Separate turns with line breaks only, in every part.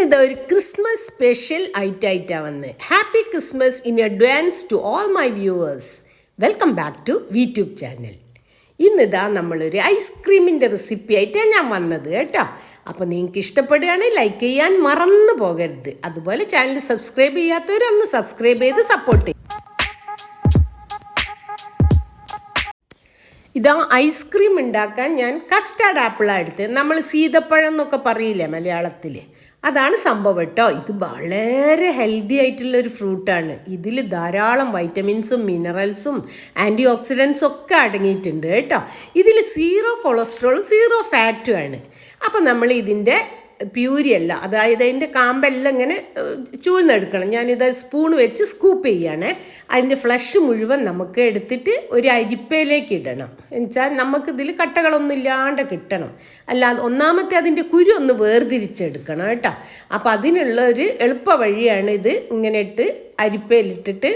ഇന്നിത് ഒരു Christmas special ഐറ്റായിട്ടാണ് വന്നത്. Happy Christmas in advance to all my viewers. Welcome back to YouTube channel. ഇന്നിതാ നമ്മളൊരു ഐസ്ക്രീമിൻ്റെ റെസിപ്പി ആയിട്ടാണ് ഞാൻ വന്നത് കേട്ടോ. അപ്പോൾ നിങ്ങൾക്ക് ഇഷ്ടപ്പെടുകയാണെങ്കിൽ ലൈക്ക് ചെയ്യാൻ മറന്നു പോകരുത്. അതുപോലെ ചാനൽ സബ്സ്ക്രൈബ് ചെയ്യാത്തവരൊന്ന് സബ്സ്ക്രൈബ് ചെയ്ത് സപ്പോർട്ട് ചെയ്യും. ഇതാ ഐസ്ക്രീം ഉണ്ടാക്കാൻ ഞാൻ കസ്റ്റാർഡ് ആപ്പിളാണ് എടുത്ത്. നമ്മൾ സീതപ്പഴം എന്നൊക്കെ പറയില്ലേ മലയാളത്തിൽ, അതാണ് സംഭവം കേട്ടോ. ഇത് വളരെ ഹെൽത്തി ആയിട്ടുള്ളൊരു ഫ്രൂട്ടാണ്. ഇതിൽ ധാരാളം വൈറ്റമിൻസും മിനറൽസും ആൻറ്റി ഓക്സിഡൻസും ഒക്കെ അടങ്ങിയിട്ടുണ്ട് കേട്ടോ. ഇതിൽ 0 കൊളസ്ട്രോൾ 0 ഫാറ്റും ആണ്. അപ്പം നമ്മൾ ഇതിൻ്റെ പ്യൂരിയല്ല, അതായത് അതിൻ്റെ കാമ്പെല്ലാം ഇങ്ങനെ ചൂഴ്ന്നെടുക്കണം. ഞാനിത് സ്പൂൺ വെച്ച് സ്കൂപ്പ് ചെയ്യണേ. അതിൻ്റെ ഫ്ലഷ് മുഴുവൻ നമുക്ക് എടുത്തിട്ട് ഒരു അരിപ്പയിലേക്ക് ഇടണം. എന്നുവെച്ചാൽ നമുക്കിതിൽ കട്ടകളൊന്നും ഇല്ലാണ്ട് കിട്ടണം. അല്ലാതെ ഒന്നാമത്തെ അതിൻ്റെ കുരു ഒന്ന് വേർതിരിച്ചെടുക്കണം കേട്ടോ. അപ്പോൾ അതിനുള്ള ഒരു എളുപ്പ വഴിയാണ് ഇത്. ഇങ്ങനെ ഇട്ട് അരിപ്പയിലിട്ടിട്ട്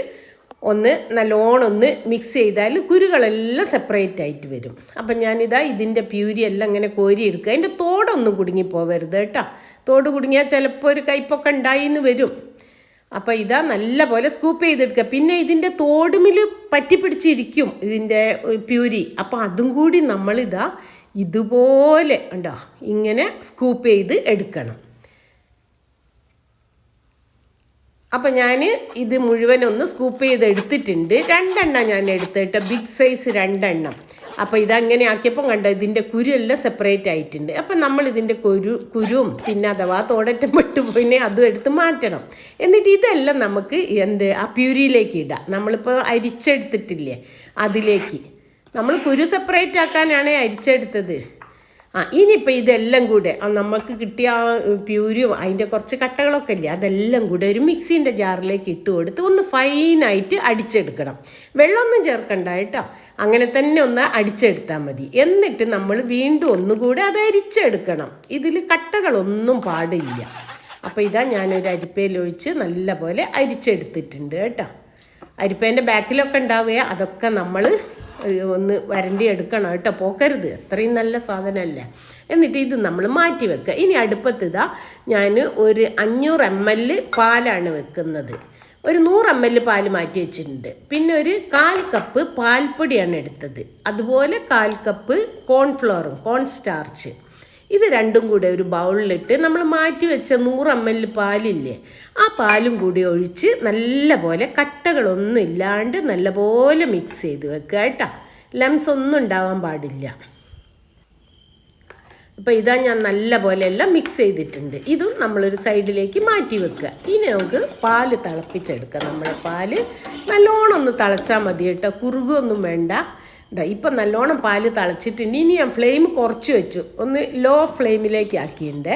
ഒന്ന് നല്ലോണം മിക്സ് ചെയ്താൽ കുരുകളെല്ലാം സെപ്പറേറ്റ് ആയിട്ട് വരും. അപ്പം ഞാനിതാ ഇതിൻ്റെ പ്യൂരി എല്ലാം ഇങ്ങനെ കോരിയെടുക്കുക. അതിൻ്റെ തോടൊന്നും കുടുങ്ങിപ്പോവരുത് കേട്ടോ. തോട് കുടുങ്ങിയാൽ ചിലപ്പോൾ ഒരു കയ്പൊക്കെ ഉണ്ടായിന്ന് വരും. അപ്പോൾ ഇതാ നല്ല പോലെ സ്കൂപ്പ് ചെയ്തെടുക്കുക. പിന്നെ ഇതിൻ്റെ തോടുമിൽ പറ്റിപ്പിടിച്ചിരിക്കും ഇതിൻ്റെ പ്യൂരി. അപ്പോൾ അതും കൂടി നമ്മളിതാ ഇതുപോലെ ഉണ്ടോ ഇങ്ങനെ സ്കൂപ്പ് ചെയ്ത് എടുക്കണം. അപ്പം ഞാൻ ഇത് മുഴുവനൊന്ന് സ്കൂപ്പ് ചെയ്ത് എടുത്തിട്ടുണ്ട്. 2 എണ്ണം ഞാൻ എടുത്തിട്ട്, ബിഗ് സൈസ് 2 എണ്ണം. അപ്പോൾ ഇതങ്ങനെ ആക്കിയപ്പം കണ്ടോ ഇതിൻ്റെ കുരുവെല്ലാം സെപ്പറേറ്റ് ആയിട്ടുണ്ട്. അപ്പം നമ്മൾ ഇതിൻ്റെ കുരുവും പിന്നെ അഥവാ തോടറ്റം വിട്ടുപോയിനെ അതും എടുത്ത് മാറ്റണം. എന്നിട്ട് ഇതെല്ലാം നമുക്ക് ആ പ്യൂരിയിലേക്ക് ഇടാം. നമ്മളിപ്പോൾ അരിച്ചെടുത്തിട്ടില്ലേ അതിലേക്ക്. നമ്മൾ കുരു സെപ്പറേറ്റ് ആക്കാനാണ് അരിച്ചെടുത്തത്. ഇനിയിപ്പോൾ ഇതെല്ലാം കൂടെ നമുക്ക് കിട്ടിയ പ്യൂരിയും അതിൻ്റെ കുറച്ച് കട്ടകളൊക്കെ ഇല്ലേ അതെല്ലാം കൂടെ ഒരു മിക്സീൻ്റെ ജാറിലേക്ക് ഇട്ട് കൊടുത്ത് ഒന്ന് ഫൈനായിട്ട് അടിച്ചെടുക്കണം. വെള്ളമൊന്നും ചേർക്കണ്ട കേട്ടോ. അങ്ങനെ തന്നെ ഒന്ന് അടിച്ചെടുത്താൽ മതി. എന്നിട്ട് നമ്മൾ വീണ്ടും ഒന്നുകൂടെ അത് അരിച്ചെടുക്കണം. ഇതിൽ കട്ടകളൊന്നും പാടില്ല. അപ്പോൾ ഇതാ ഞാനൊരു അരിപ്പയിലൊഴിച്ച് നല്ല പോലെ അരിച്ചെടുത്തിട്ടുണ്ട് കേട്ടോ. അരിപ്പേൻ്റെ ബാക്കിലൊക്കെ ഉണ്ടാവുക, അതൊക്കെ നമ്മൾ ഒന്ന് വരണ്ടി എടുക്കണം കേട്ടോ. പോക്കരുത്, അത്രയും നല്ല സാധനമല്ല. എന്നിട്ട് ഇത് നമ്മൾ മാറ്റി വെക്കുക. ഇനി അടുപ്പത്തിതാ ഞാൻ ഒരു 500 ml പാലാണ് വെക്കുന്നത്. ഒരു 100 ml പാല് മാറ്റി വെച്ചിട്ടുണ്ട്. പിന്നെ ഒരു 1/4 കപ്പ് പാൽപ്പൊടിയാണ് എടുത്തത്. അതുപോലെ 1/4 കപ്പ് കോൺഫ്ലോറും കോൺ സ്റ്റാർച്ച്. ഇത് രണ്ടും കൂടെ ഒരു ബൗളിലിട്ട് നമ്മൾ മാറ്റി വെച്ച 100 ml പാലില്ലേ ആ പാലും കൂടി ഒഴിച്ച് നല്ല പോലെ കട്ടകളൊന്നും ഇല്ലാണ്ട് നല്ലപോലെ മിക്സ് ചെയ്ത് വെക്കുക കേട്ടോ. ലംസ് ഒന്നും ഉണ്ടാവാൻ പാടില്ല. അപ്പോൾ ഇതാ ഞാൻ നല്ല പോലെ എല്ലാം മിക്സ് ചെയ്തിട്ടുണ്ട്. ഇതും നമ്മളൊരു സൈഡിലേക്ക് മാറ്റി വെക്കുക. ഇനി നമുക്ക് പാല് തിളപ്പിച്ചെടുക്കാം. നമ്മുടെ പാല് നല്ലോണം ഒന്ന് തിളച്ചാൽ മതി കേട്ടോ, കുറുകൊന്നും വേണ്ട. ഇപ്പം നല്ലോണം പാല് തിളച്ചിട്ടുണ്ട്. ഇനി ഞാൻ ഫ്ലെയിം കുറച്ച് വെച്ചു, ഒന്ന് ലോ ഫ്ലെയിമിലേക്ക് ആക്കിയിട്ടുണ്ട്.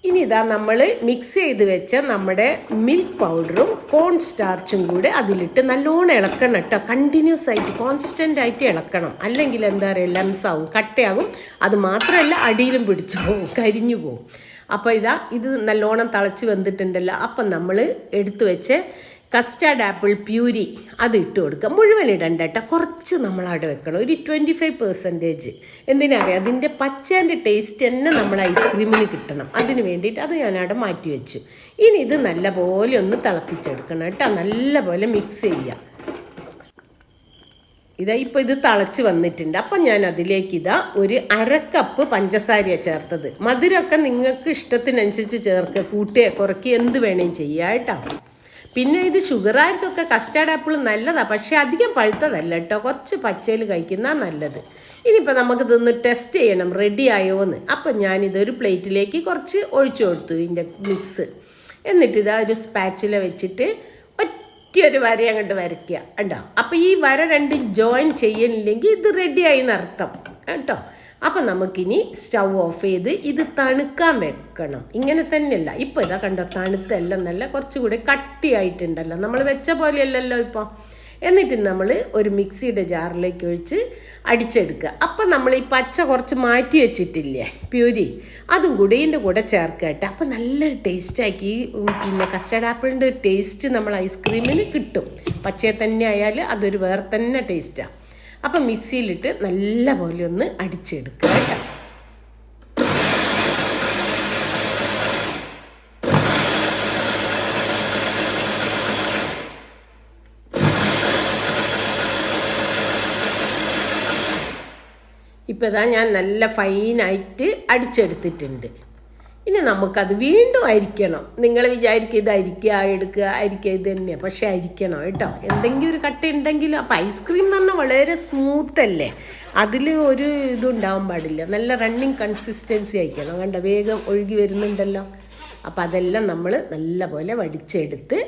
ഇനി ഇതാ നമ്മൾ മിക്സ് ചെയ്ത് വെച്ച നമ്മുടെ മിൽക്ക് പൗഡറും കോൺ സ്റ്റാർച്ചും കൂടെ അതിലിട്ട് നല്ലോണം ഇളക്കണം കേട്ടോ. കണ്ടിന്യൂസ് ആയിട്ട് കോൺസ്റ്റൻ്റ് ആയിട്ട് ഇളക്കണം. അല്ലെങ്കിൽ എന്താ പറയുക, ലംസാവും, കട്ടയാകും. അത് മാത്രമല്ല അടിയിലും പിടിച്ചു പോകും, കരിഞ്ഞു പോകും. അപ്പോൾ ഇതാ ഇത് നല്ലോണം തിളച്ച് വെന്തിട്ടുണ്ടല്ലോ. അപ്പം നമ്മൾ എടുത്തു വെച്ച് കസ്റ്റാർഡ് ആപ്പിൾ പ്യൂരി അത് ഇട്ട് കൊടുക്കുക. മുഴുവൻ ഇടണ്ട കേട്ടോ, കുറച്ച് നമ്മളവിടെ വെക്കണം, ഒരു 25%. എന്തിനറിയാം, അതിൻ്റെ പച്ചേൻ്റെ ടേസ്റ്റ് തന്നെ നമ്മൾ ഐസ്ക്രീമിന് കിട്ടണം. അതിന് വേണ്ടിയിട്ട് അത് ഞാനവിടെ മാറ്റി വെച്ചു. ഇനി ഇത് നല്ലപോലെ ഒന്ന് തിളപ്പിച്ചെടുക്കണം കേട്ടോ. നല്ലപോലെ മിക്സ് ചെയ്യാം. ഇതാ ഇപ്പോൾ ഇത് തിളച്ച് വന്നിട്ടുണ്ട്. അപ്പം ഞാൻ അതിലേക്ക് ഒരു 1/2 കപ്പ് പഞ്ചസാരയാണ് ചേർത്തത്. മധുരമൊക്കെ നിങ്ങൾക്ക് ഇഷ്ടത്തിനനുസരിച്ച് ചേർക്കുക, കൂട്ടുക കുറയ്ക്കുക എന്ത് വേണേലും ചെയ്യുക കേട്ടോ. പിന്നെ ഇത് ഷുഗറാർക്കൊക്കെ കസ്റ്റാർഡ് ആപ്പിൾ നല്ലതാണ്, പക്ഷേ അധികം പഴുത്തതല്ല കേട്ടോ, കുറച്ച് പച്ചയിൽ കഴിക്കുന്ന നല്ലത്. ഇനിയിപ്പോൾ നമുക്കിതൊന്ന് ടെസ്റ്റ് ചെയ്യണം റെഡി ആയോ എന്ന്. അപ്പം ഞാനിതൊരു പ്ലേറ്റിലേക്ക് കുറച്ച് ഒഴിച്ചു കൊടുത്തു ഇതിൻ്റെ മിക്സ്. എന്നിട്ട് ഇതാ ഒരു സ്പാച്ചില വെച്ചിട്ട് ഒറ്റയൊരു വര അങ്ങോട്ട് വരയ്ക്കുക ഉണ്ടോ. അപ്പോൾ ഈ വര രണ്ടും ജോയിൻ ചെയ്യണില്ലെങ്കിൽ ഇത് റെഡിയായി എന്നർത്ഥം കേട്ടോ. അപ്പം നമുക്കിനി സ്റ്റൗ ഓഫ് ചെയ്ത് ഇത് തണുക്കാൻ വെക്കണം. ഇങ്ങനെ തന്നെയല്ല, ഇപ്പോൾ ഇതാ കണ്ടോ തണുത്തെല്ലാം നല്ല കുറച്ചുകൂടി കട്ടിയായിട്ടുണ്ടല്ലോ, നമ്മൾ വെച്ച പോലെയല്ലല്ലോ ഇപ്പോൾ. എന്നിട്ട് നമ്മൾ ഒരു മിക്സിയുടെ ജാറിലേക്ക് ഒഴിച്ച് അടിച്ചെടുക്കുക. അപ്പം നമ്മൾ ഈ പച്ച കുറച്ച് മാറ്റി വെച്ചിട്ടില്ലേ പ്യൂരി, അതും കൂടി ഇതിൻ്റെ കൂടെ ചേർക്കുക കേട്ടോ. അപ്പം നല്ലൊരു ടേസ്റ്റാക്കി. പിന്നെ കസ്റ്റാർഡ് ആപ്പിളിൻ്റെ ടേസ്റ്റ് നമ്മൾ ഐസ്ക്രീമിന് കിട്ടും. പച്ചയെ തന്നെ ആയാൽ അതൊരു വേറെ തന്നെ ടേസ്റ്റാണ്. അപ്പം മിക്സിയിലിട്ട് നല്ല പോലെ ഒന്ന് അടിച്ചെടുക്കുക കേട്ടോ. ഇപ്പോൾ ഇതാ ഞാൻ നല്ല ഫൈനായിട്ട് അടിച്ചെടുത്തിട്ടുണ്ട്. ഇനി നമുക്കത് വീണ്ടും അരിക്കണം. നിങ്ങൾ വിചാരിക്കുക ഇത് അരിക്കുക ഇത് തന്നെയാണ്, പക്ഷേ അരിക്കണം കേട്ടോ. എന്തെങ്കിലും ഒരു കട്ട ഉണ്ടെങ്കിലും. അപ്പോൾ ഐസ്ക്രീം എന്ന് പറഞ്ഞാൽ വളരെ സ്മൂത്തല്ലേ, അതിൽ ഒരു ഇതുണ്ടാവാൻ പാടില്ല. നല്ല റണ്ണിങ് കൺസിസ്റ്റൻസി ആയിരിക്കണം. കണ്ട വേഗം ഒഴുകി വരുന്നുണ്ടല്ലോ. അപ്പോൾ അതെല്ലാം നമ്മൾ നല്ല പോലെ വടിച്ചെടുത്ത്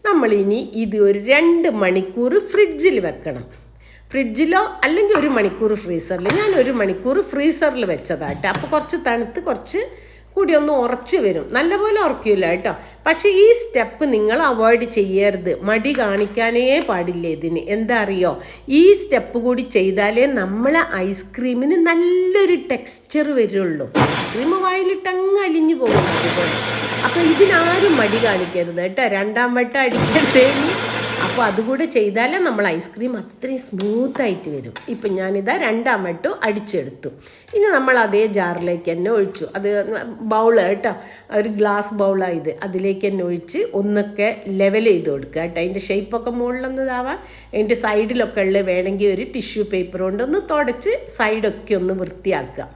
നമ്മളിനി ഇത് ഒരു 2 മണിക്കൂർ ഫ്രിഡ്ജിൽ വെക്കണം. ഫ്രിഡ്ജിലോ അല്ലെങ്കിൽ 1 മണിക്കൂർ ഫ്രീസറിൽ. ഞാൻ 1 മണിക്കൂർ ഫ്രീസറിൽ വെച്ചതാട്ടെ. അപ്പോൾ കുറച്ച് തണുത്ത് കുറച്ച് കൂടി ഒന്ന് ഉറച്ച് വരും. നല്ലപോലെ ഉറക്കില്ല കേട്ടോ. പക്ഷേ ഈ സ്റ്റെപ്പ് നിങ്ങൾ അവോയ്ഡ് ചെയ്യരുത്. മടി കാണിക്കാനേ പാടില്ല ഇതിന്. എന്താ അറിയോ, ഈ സ്റ്റെപ്പ് കൂടി ചെയ്താലേ നമ്മളെ ഐസ്ക്രീമിന് നല്ലൊരു ടെക്സ്ചർ വരുള്ളൂ. ഐസ്ക്രീം വായിലിട്ടങ്ങ് അലിഞ്ഞു പോകും അതുപോലെ. അപ്പോൾ ഇതിനാരും മടി കാണിക്കരുത് കേട്ടോ. 2ാം വട്ടം അടിക്കട്ടേന്ന്. അപ്പോൾ അതുകൂടെ ചെയ്താലേ നമ്മൾ ഐസ്ക്രീം അത്രയും സ്മൂത്തായിട്ട് വരും. ഇപ്പം ഞാനിതാ 2ാം വട്ടം അടിച്ചെടുത്തു. ഇനി നമ്മൾ അതേ ജാറിലേക്ക് തന്നെ ഒഴിച്ചു. അത് ബൗൾ കേട്ടോ, ഒരു ഗ്ലാസ് ബൗളാണ് ഇത്. അതിലേക്ക് തന്നെ ഒഴിച്ച് ഒന്നൊക്കെ ലെവൽ ചെയ്ത് കൊടുക്കുക കേട്ടോ. അതിൻ്റെ ഷേപ്പൊക്കെ മുകളിലൊന്നതാവാം. അതിൻ്റെ സൈഡിലൊക്കെ ഉള്ള വേണമെങ്കിൽ ഒരു ടിഷ്യൂ പേപ്പർ കൊണ്ടൊന്ന് തുടച്ച് സൈഡൊക്കെ ഒന്ന് വൃത്തിയാക്കുക.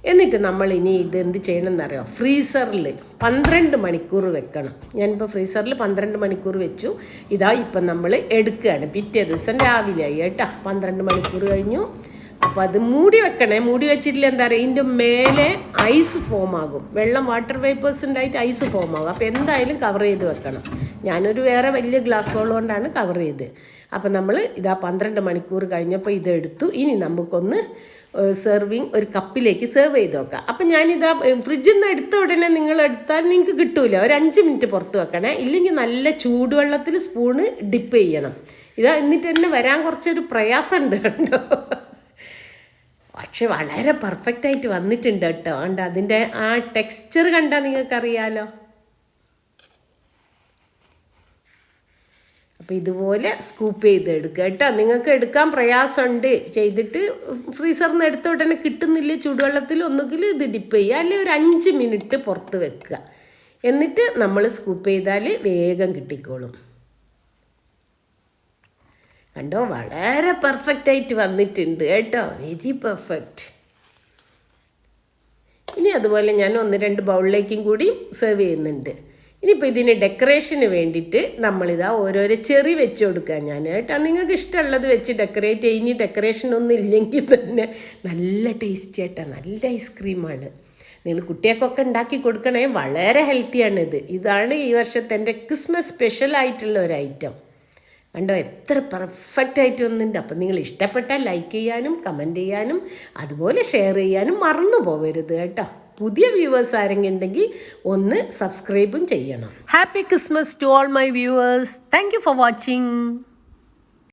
എന്നിട്ട് നമ്മൾ ഇനി ഇതെന്ത് ചെയ്യണമെന്നറിയോ, ഫ്രീസറിൽ 12 മണിക്കൂർ വെക്കണം. ഞാനിപ്പോൾ ഫ്രീസറിൽ 12 മണിക്കൂർ വെച്ചു. ഇതാ ഇപ്പം നമ്മൾ എടുക്കുകയാണ്. പിറ്റേ ദിവസം രാവിലെ ആയി കേട്ടോ. 12 മണിക്കൂർ കഴിഞ്ഞു. അപ്പോൾ അത് മൂടി വെക്കണേ. മൂടി വെച്ചിട്ടില്ല എന്താ പറയുക, ഇതിൻ്റെ മേലെ ഐസ് ഫോം ആകും. വെള്ളം വാട്ടർ വേപ്പേഴ്സ് ഉണ്ടായിട്ട് ഐസ് ഫോം ആകും. അപ്പോൾ എന്തായാലും കവർ ചെയ്ത് വെക്കണം. ഞാനൊരു വേറെ വലിയ ഗ്ലാസ് ബൗൾ കൊണ്ടാണ് കവർ ചെയ്ത്. അപ്പോൾ നമ്മൾ ഇതാ 12 മണിക്കൂർ കഴിഞ്ഞപ്പോൾ ഇതെടുത്തു. ഇനി നമുക്കൊന്ന് ഒരു കപ്പിലേക്ക് സെർവ് ചെയ്ത് വെക്കാം. അപ്പം ഞാനിതാ ഫ്രിഡ്ജിൽ നിന്ന് എടുത്ത ഉടനെ നിങ്ങൾ എടുത്താൽ നിങ്ങൾക്ക് കിട്ടൂല. ഒരു 5 മിനിറ്റ് പുറത്ത് വെക്കണേ. ഇല്ലെങ്കിൽ നല്ല ചൂടുവെള്ളത്തിൽ സ്പൂണ് ഡിപ്പ് ചെയ്യണം. ഇതാ എന്നിട്ട് തന്നെ വരാൻ കുറച്ചൊരു പ്രയാസമുണ്ട് കണ്ടോ. പക്ഷെ വളരെ പെർഫെക്റ്റായിട്ട് വന്നിട്ടുണ്ട് കേട്ടോ. കണ്ട അതിൻ്റെ ആ ടെക്സ്ചർ കണ്ടാൽ നിങ്ങൾക്കറിയാലോ. അപ്പോൾ ഇതുപോലെ സ്കൂപ്പ് ചെയ്തെടുക്കുക കേട്ടോ. നിങ്ങൾക്ക് എടുക്കാൻ പ്രയാസമുണ്ട്, ചെയ്തിട്ട് ഫ്രീസറിൽ നിന്ന് എടുത്ത ഉടനെ കിട്ടുന്നില്ല ചൂടുവെള്ളത്തിൽ, ഒന്നുകിൽ ഇത് ഡിപ്പ് ചെയ്യുക, അല്ലെങ്കിൽ ഒരു 5 മിനിറ്റ് പുറത്ത് വെക്കുക. എന്നിട്ട് നമ്മൾ സ്കൂപ്പ് ചെയ്താൽ വേഗം കിട്ടിക്കോളും. കണ്ടോ, വളരെ പെർഫെക്റ്റായിട്ട് വന്നിട്ടുണ്ട് കേട്ടോ. Very perfect. ഇനി അതുപോലെ ഞാൻ 1-2 ബൗളിലേക്കും കൂടി സെർവ് ചെയ്യുന്നുണ്ട്. ഇനിയിപ്പോൾ ഇതിന് ഡെക്കറേഷന് വേണ്ടിയിട്ട് നമ്മളിതാ ഓരോരോ ചെറി വെച്ച് കൊടുക്കുക ഞാൻ കേട്ടോ. നിങ്ങൾക്ക് ഇഷ്ടമുള്ളത് വെച്ച് ഡെക്കറേറ്റ് ചെയ്യും. ഇനി ഡെക്കറേഷനൊന്നും ഇല്ലെങ്കിൽ തന്നെ നല്ല ടേസ്റ്റി ആയിട്ടാ, നല്ല ഐസ്ക്രീമാണ്. നിങ്ങൾ കുട്ടികൾക്കൊക്കെ ഉണ്ടാക്കി കൊടുക്കണേ. വളരെ ഹെൽത്തിയാണിത്. ഇതാണ് ഈ വർഷത്തെ എൻ്റെ ക്രിസ്മസ് സ്പെഷ്യലായിട്ടുള്ള ഒരു ഐറ്റം. കണ്ടോ എത്ര പെർഫെക്റ്റായിട്ട് വന്നിട്ടുണ്ട്. അപ്പം നിങ്ങൾ ഇഷ്ടപ്പെട്ടാൽ ലൈക്ക് ചെയ്യാനും കമൻറ്റ് ചെയ്യാനും അതുപോലെ ഷെയർ ചെയ്യാനും മറന്നു പോകരുത് കേട്ടോ. പുതിയ വ്യൂവേഴ്സ് ആരെങ്കിലും ഉണ്ടെങ്കിൽ ഒന്ന് സബ്സ്ക്രൈബും ചെയ്യണം. Happy Christmas to all my viewers. Thank you for watching.